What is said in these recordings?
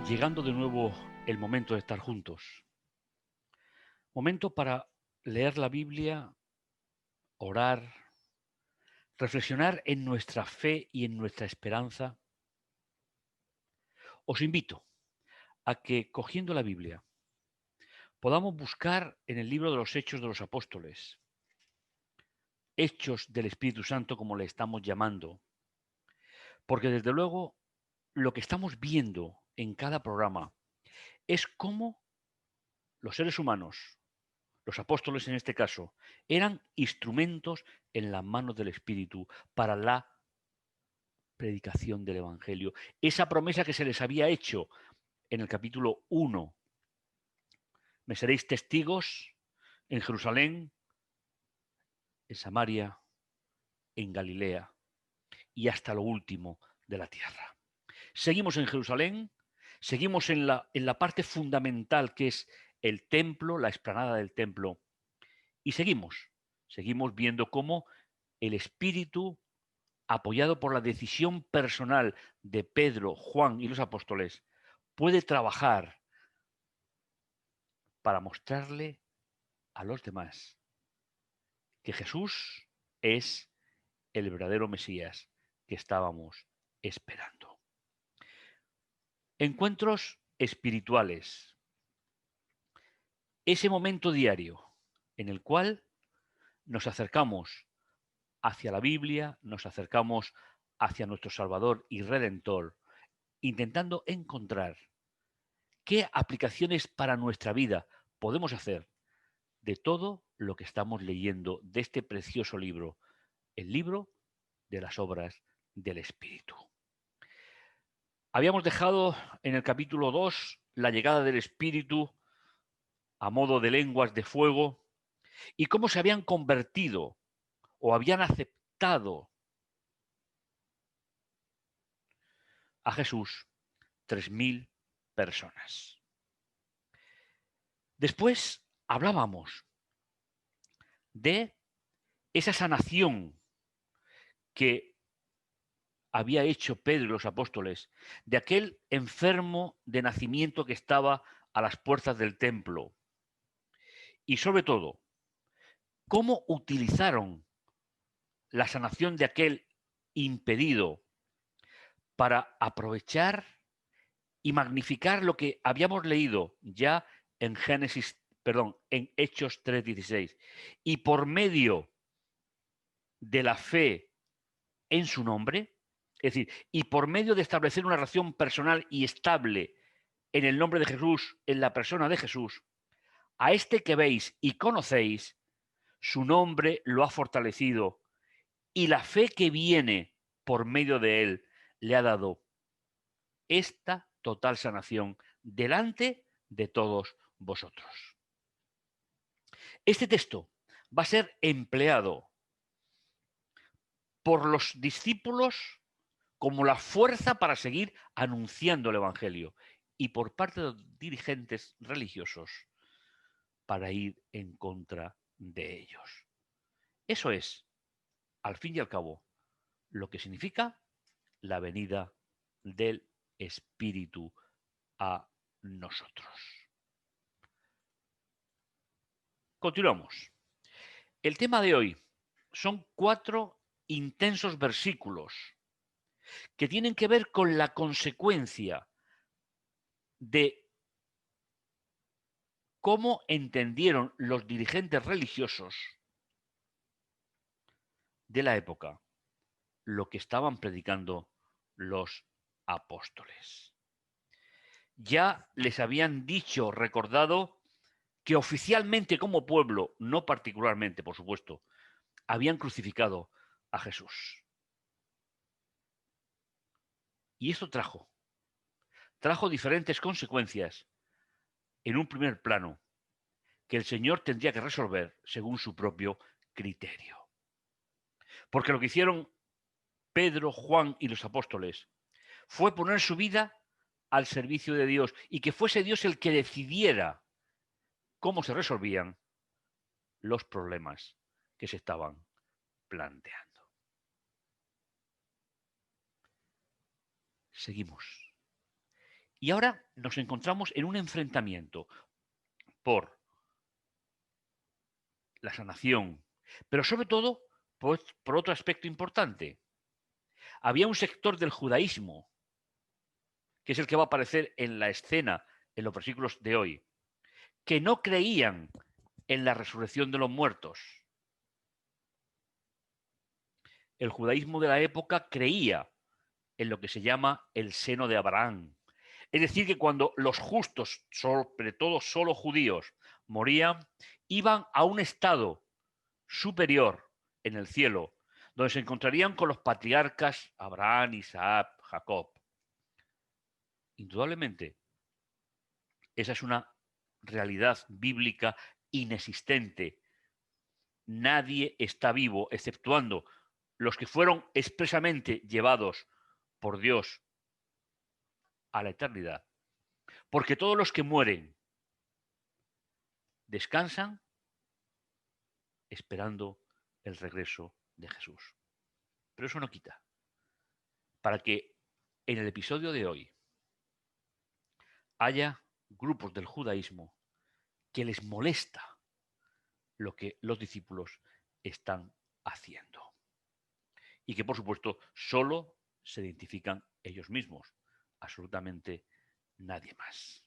Llegando de nuevo el momento de estar juntos. Momento para leer la Biblia, orar, reflexionar en nuestra fe y en nuestra esperanza. Os invito a que, cogiendo la Biblia, podamos buscar en el libro de los Hechos de los Apóstoles, Hechos del Espíritu Santo, como le estamos llamando, porque desde luego lo que estamos viendo en cada programa es cómo los seres humanos, los apóstoles en este caso, eran instrumentos en las manos del Espíritu para la predicación del Evangelio. Esa promesa que se les había hecho en el capítulo 1. Me seréis testigos en Jerusalén, en Samaria, en Galilea y hasta lo último de la tierra. Seguimos en Jerusalén, seguimos en la parte fundamental que es el templo, la explanada del templo, y seguimos viendo cómo el Espíritu, apoyado por la decisión personal de Pedro, Juan y los apóstoles, puede trabajar para mostrarle a los demás que Jesús es el verdadero Mesías que estábamos esperando. Encuentros espirituales. Ese momento diario en el cual nos acercamos hacia la Biblia, nos acercamos hacia nuestro Salvador y Redentor, intentando encontrar qué aplicaciones para nuestra vida podemos hacer de todo lo que estamos leyendo de este precioso libro, el libro de las obras del Espíritu. Habíamos dejado en el capítulo 2 la llegada del Espíritu a modo de lenguas de fuego y cómo se habían convertido o habían aceptado a Jesús 3.000 personas. Después hablábamos de esa sanación que había hecho Pedro y los apóstoles, de aquel enfermo de nacimiento que estaba a las puertas del templo. Y sobre todo, cómo utilizaron la sanación de aquel impedido para aprovechar y magnificar lo que habíamos leído ya en en Hechos 3:16. Y por medio de la fe en su nombre, es decir, y por medio de establecer una relación personal y estable en el nombre de Jesús, en la persona de Jesús, a este que veis y conocéis, su nombre lo ha fortalecido y la fe que viene por medio de él le ha dado esta total sanación delante de todos vosotros. Este texto va a ser empleado por los discípulos como la fuerza para seguir anunciando el Evangelio y por parte de los dirigentes religiosos para ir en contra de ellos. Eso es, al fin y al cabo, lo que significa la venida del Espíritu a nosotros. Continuamos. El tema de hoy son 4 intensos versículos que tienen que ver con la consecuencia de cómo entendieron los dirigentes religiosos de la época lo que estaban predicando los apóstoles. Ya les habían dicho, recordado, que oficialmente como pueblo, no particularmente, por supuesto, habían crucificado a Jesús. Y esto trajo diferentes consecuencias en un primer plano que el Señor tendría que resolver según su propio criterio. Porque lo que hicieron Pedro, Juan y los apóstoles fue poner su vida al servicio de Dios y que fuese Dios el que decidiera cómo se resolvían los problemas que se estaban planteando. Seguimos. Y ahora nos encontramos en un enfrentamiento por la sanación, pero sobre todo por otro aspecto importante. Había un sector del judaísmo, que es el que va a aparecer en la escena en los versículos de hoy, que no creían en la resurrección de los muertos. El judaísmo de la época creía en lo que se llama el seno de Abraham. Es decir, que cuando los justos, sobre todo solo judíos, morían, iban a un estado superior en el cielo, donde se encontrarían con los patriarcas Abraham, Isaac, Jacob. Indudablemente, esa es una realidad bíblica inexistente. Nadie está vivo, exceptuando los que fueron expresamente llevados por Dios a la eternidad. Porque todos los que mueren descansan esperando el regreso de Jesús. Pero eso no quita para que en el episodio de hoy haya grupos del judaísmo que les molesta lo que los discípulos están haciendo. Y que, por supuesto, solo se identifican ellos mismos, absolutamente nadie más.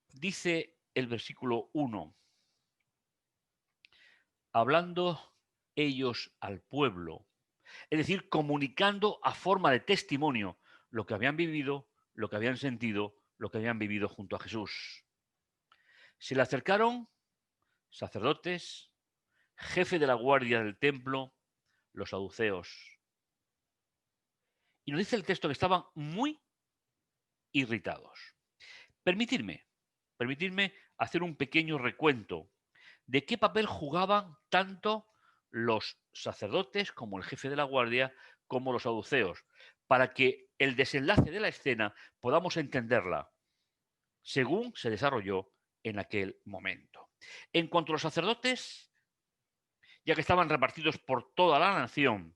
Dice el versículo 1, hablando ellos al pueblo, es decir, comunicando a forma de testimonio lo que habían vivido, lo que habían sentido, lo que habían vivido junto a Jesús. Se le acercaron sacerdotes, jefe de la guardia del templo, los saduceos. Y nos dice el texto que estaban muy irritados. Permitidme hacer un pequeño recuento de qué papel jugaban tanto los sacerdotes como el jefe de la guardia como los saduceos, para que el desenlace de la escena podamos entenderla según se desarrolló en aquel momento. En cuanto a los sacerdotes, ya que estaban repartidos por toda la nación,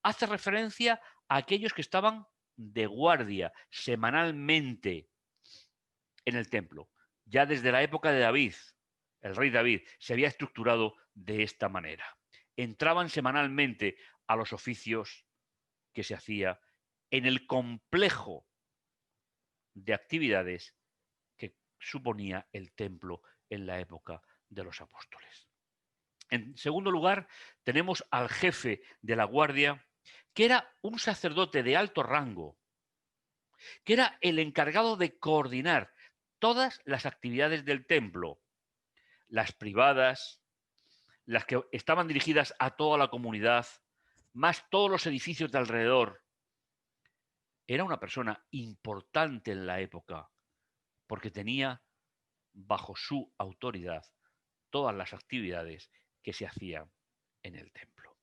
hace referencia a aquellos que estaban de guardia semanalmente en el templo. Ya desde la época de David, el rey David, se había estructurado de esta manera. Entraban semanalmente a los oficios que se hacía en el complejo de actividades que suponía el templo en la época de los apóstoles. En segundo lugar, tenemos al jefe de la guardia, que era un sacerdote de alto rango, que era el encargado de coordinar todas las actividades del templo, las privadas, las que estaban dirigidas a toda la comunidad, más todos los edificios de alrededor. Era una persona importante en la época, porque tenía bajo su autoridad todas las actividades que se hacían en el templo.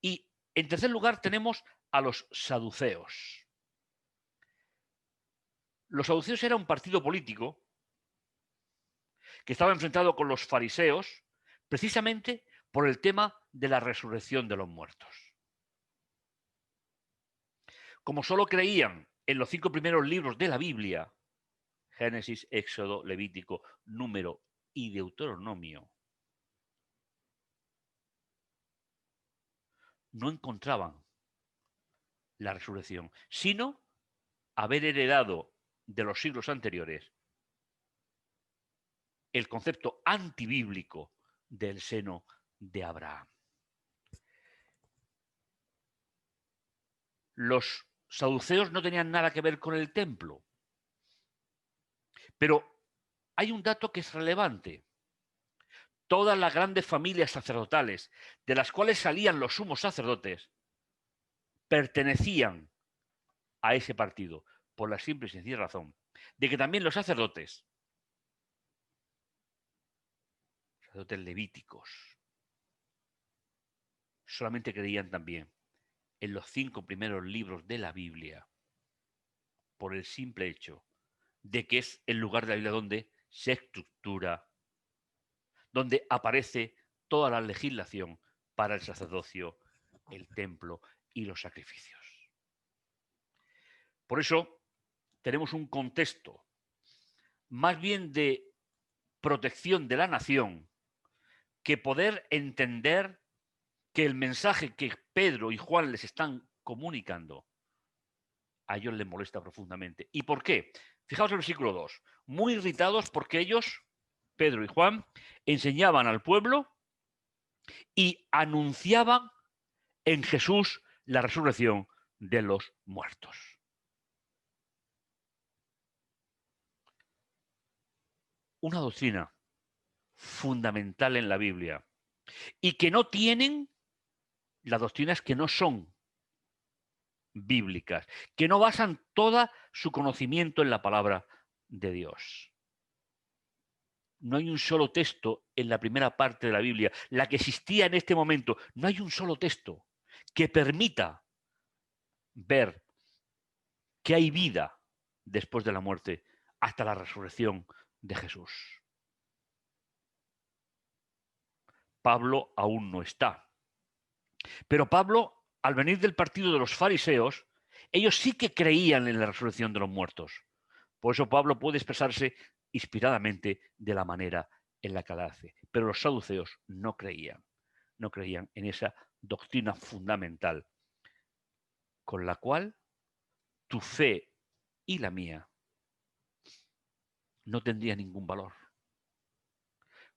Y en tercer lugar tenemos a los saduceos. Los saduceos era un partido político que estaba enfrentado con los fariseos precisamente por el tema de la resurrección de los muertos. Como solo creían en los 5 primeros libros de la Biblia, Génesis, Éxodo, Levítico, Número y Deuteronomio, no encontraban la resurrección, sino haber heredado de los siglos anteriores el concepto antibíblico del seno de Abraham. Los saduceos no tenían nada que ver con el templo. Pero hay un dato que es relevante. Todas las grandes familias sacerdotales, de las cuales salían los sumos sacerdotes, pertenecían a ese partido, por la simple y sencilla razón de que también los sacerdotes levíticos, solamente creían también en los 5 primeros libros de la Biblia, por el simple hecho de que es el lugar de la Biblia donde se estructura, donde aparece toda la legislación para el sacerdocio, el templo y los sacrificios. Por eso tenemos un contexto más bien de protección de la nación que poder entender que el mensaje que Pedro y Juan les están comunicando a ellos les molesta profundamente. ¿Y por qué? Fijaos en el versículo 2. Muy irritados porque ellos, Pedro y Juan, enseñaban al pueblo y anunciaban en Jesús la resurrección de los muertos. Una doctrina fundamental en la Biblia y que no tienen las doctrinas que no son bíblicas, que no basan todo su conocimiento en la palabra de Dios. No hay un solo texto en la primera parte de la Biblia, la que existía en este momento, no hay un solo texto que permita ver que hay vida después de la muerte hasta la resurrección de Jesús. Pablo aún no está. Pero Pablo, al venir del partido de los fariseos, ellos sí que creían en la resurrección de los muertos. Por eso Pablo puede expresarse inspiradamente de la manera en la que la hace. Pero los saduceos no creían en esa doctrina fundamental con la cual tu fe y la mía no tendría ningún valor.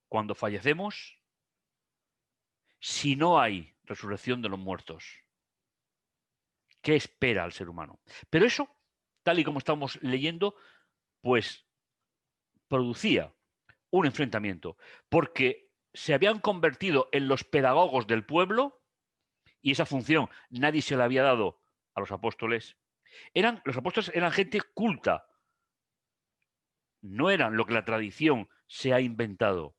Cuando fallecemos, si no hay resurrección de los muertos, ¿qué espera al ser humano? Pero eso, tal y como estamos leyendo, pues producía un enfrentamiento, porque se habían convertido en los pedagogos del pueblo y esa función nadie se la había dado a los apóstoles. Los apóstoles eran gente culta, no eran lo que la tradición se ha inventado.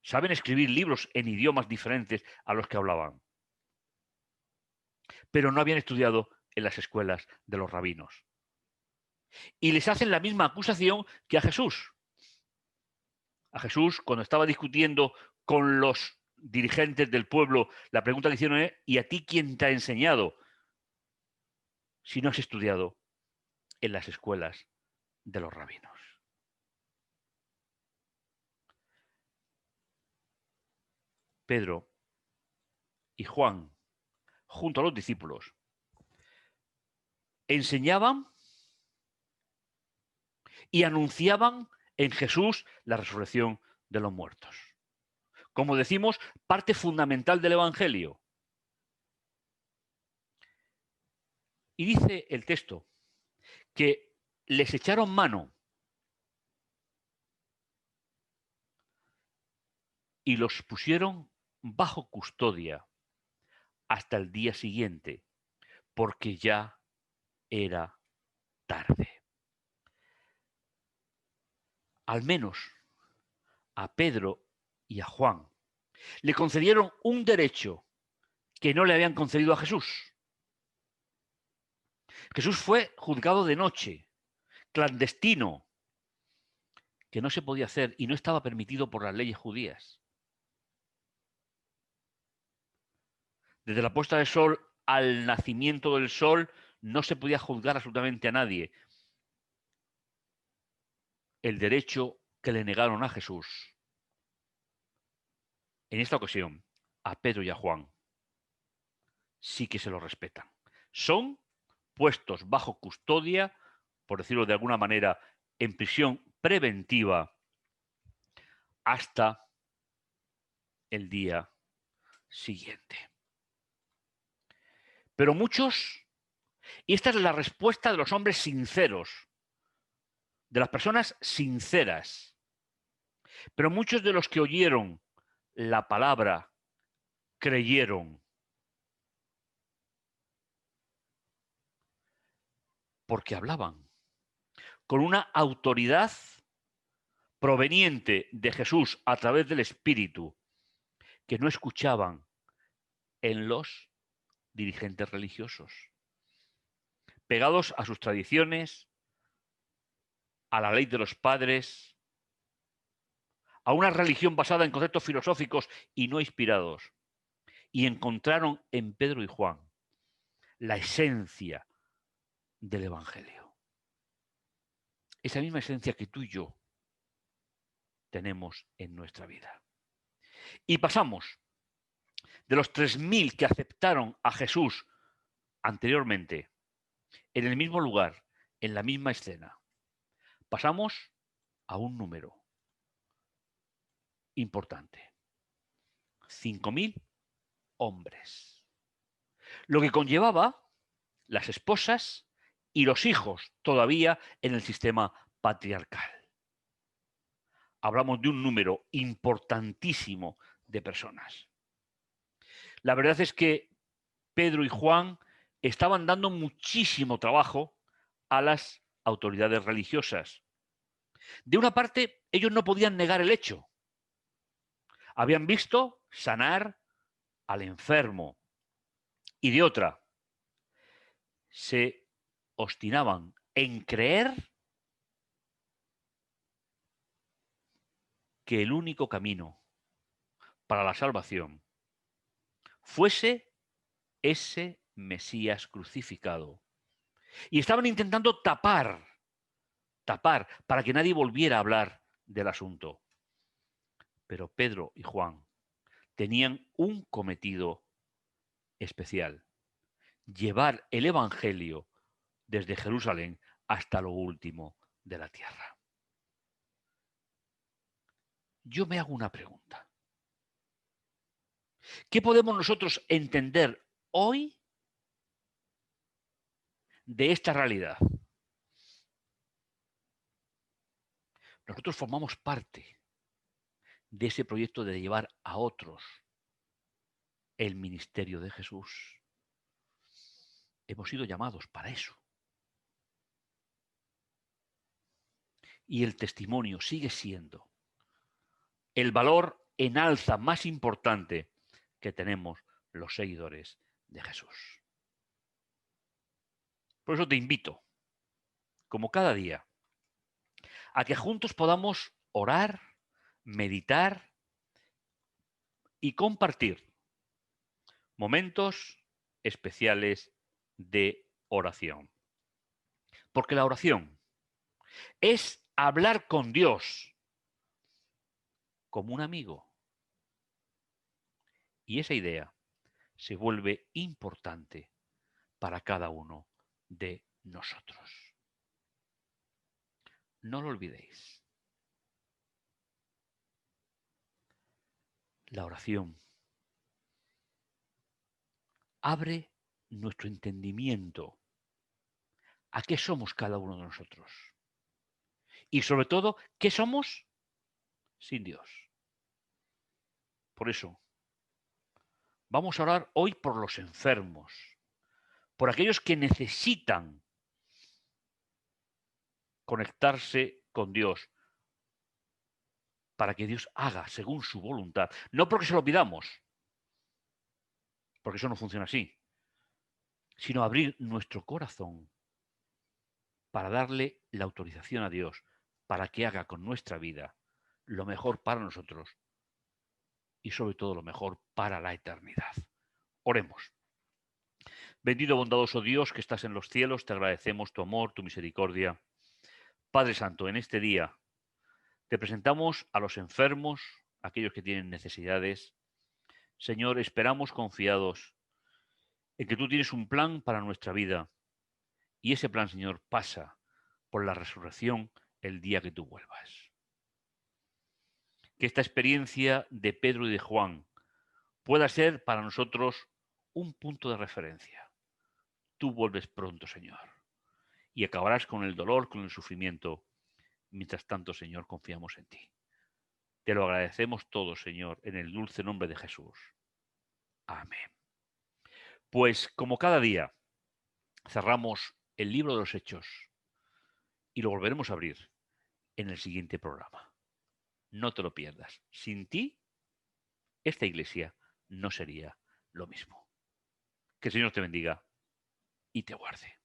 Saben escribir libros en idiomas diferentes a los que hablaban, pero no habían estudiado en las escuelas de los rabinos. Y les hacen la misma acusación que a Jesús. A Jesús, cuando estaba discutiendo con los dirigentes del pueblo, la pregunta que hicieron es: ¿y a ti quién te ha enseñado si no has estudiado en las escuelas de los rabinos? Pedro y Juan, junto a los discípulos, enseñaban y anunciaban en Jesús la resurrección de los muertos. Como decimos, parte fundamental del Evangelio. Y dice el texto que les echaron mano y los pusieron bajo custodia hasta el día siguiente, porque ya era tarde. Al menos a Pedro y a Juan le concedieron un derecho que no le habían concedido a Jesús. Jesús fue juzgado de noche, clandestino, que no se podía hacer y no estaba permitido por las leyes judías. Desde la puesta del sol al nacimiento del sol no se podía juzgar absolutamente a nadie. El derecho que le negaron a Jesús, en esta ocasión, a Pedro y a Juan, sí que se lo respetan. Son puestos bajo custodia, por decirlo de alguna manera, en prisión preventiva hasta el día siguiente. Pero muchos, y esta es la respuesta de los hombres sinceros, de las personas sinceras. Pero muchos de los que oyeron la palabra creyeron, porque hablaban con una autoridad proveniente de Jesús a través del Espíritu, que no escuchaban en los dirigentes religiosos, pegados a sus tradiciones, a la ley de los padres, a una religión basada en conceptos filosóficos y no inspirados, y encontraron en Pedro y Juan la esencia del Evangelio. Esa misma esencia que tú y yo tenemos en nuestra vida. Y pasamos de los 3.000 que aceptaron a Jesús anteriormente, en el mismo lugar, en la misma escena, pasamos a un número importante: 5.000 hombres. Lo que conllevaba las esposas y los hijos todavía en el sistema patriarcal. Hablamos de un número importantísimo de personas. La verdad es que Pedro y Juan estaban dando muchísimo trabajo a las autoridades religiosas. De una parte, ellos no podían negar el hecho. Habían visto sanar al enfermo. Y de otra, se obstinaban en creer que el único camino para la salvación fuese ese Mesías crucificado. Y estaban intentando tapar, para que nadie volviera a hablar del asunto. Pero Pedro y Juan tenían un cometido especial: llevar el Evangelio desde Jerusalén hasta lo último de la tierra. Yo me hago una pregunta. ¿Qué podemos nosotros entender hoy de esta realidad? Nosotros formamos parte de ese proyecto de llevar a otros el ministerio de Jesús. Hemos sido llamados para eso. Y el testimonio sigue siendo el valor en alza más importante que tenemos los seguidores de Jesús. Por eso te invito, como cada día, a que juntos podamos orar, meditar y compartir momentos especiales de oración. Porque la oración es hablar con Dios como un amigo. Y esa idea se vuelve importante para cada uno de nosotros. No lo olvidéis. La oración abre nuestro entendimiento a qué somos cada uno de nosotros. Y sobre todo, ¿qué somos sin Dios? Por eso, vamos a orar hoy por los enfermos, por aquellos que necesitan conectarse con Dios, para que Dios haga según su voluntad. No porque se lo pidamos, porque eso no funciona así, sino abrir nuestro corazón para darle la autorización a Dios, para que haga con nuestra vida lo mejor para nosotros y sobre todo lo mejor para la eternidad. Oremos. Bendito bondadoso Dios que estás en los cielos, te agradecemos tu amor, tu misericordia. Padre Santo, en este día te presentamos a los enfermos, a aquellos que tienen necesidades. Señor, esperamos confiados en que tú tienes un plan para nuestra vida y ese plan, Señor, pasa por la resurrección el día que tú vuelvas. Que esta experiencia de Pedro y de Juan pueda ser para nosotros un punto de referencia. Tú vuelves pronto, Señor, y acabarás con el dolor, con el sufrimiento, Mientras tanto, Señor, confiamos en ti. Te lo agradecemos todo, Señor, en el dulce nombre de Jesús. Amén. Pues como cada día, cerramos el libro de los Hechos y lo volveremos a abrir en el siguiente programa. No te lo pierdas. Sin ti, esta iglesia no sería lo mismo. Que el Señor te bendiga y te guarde.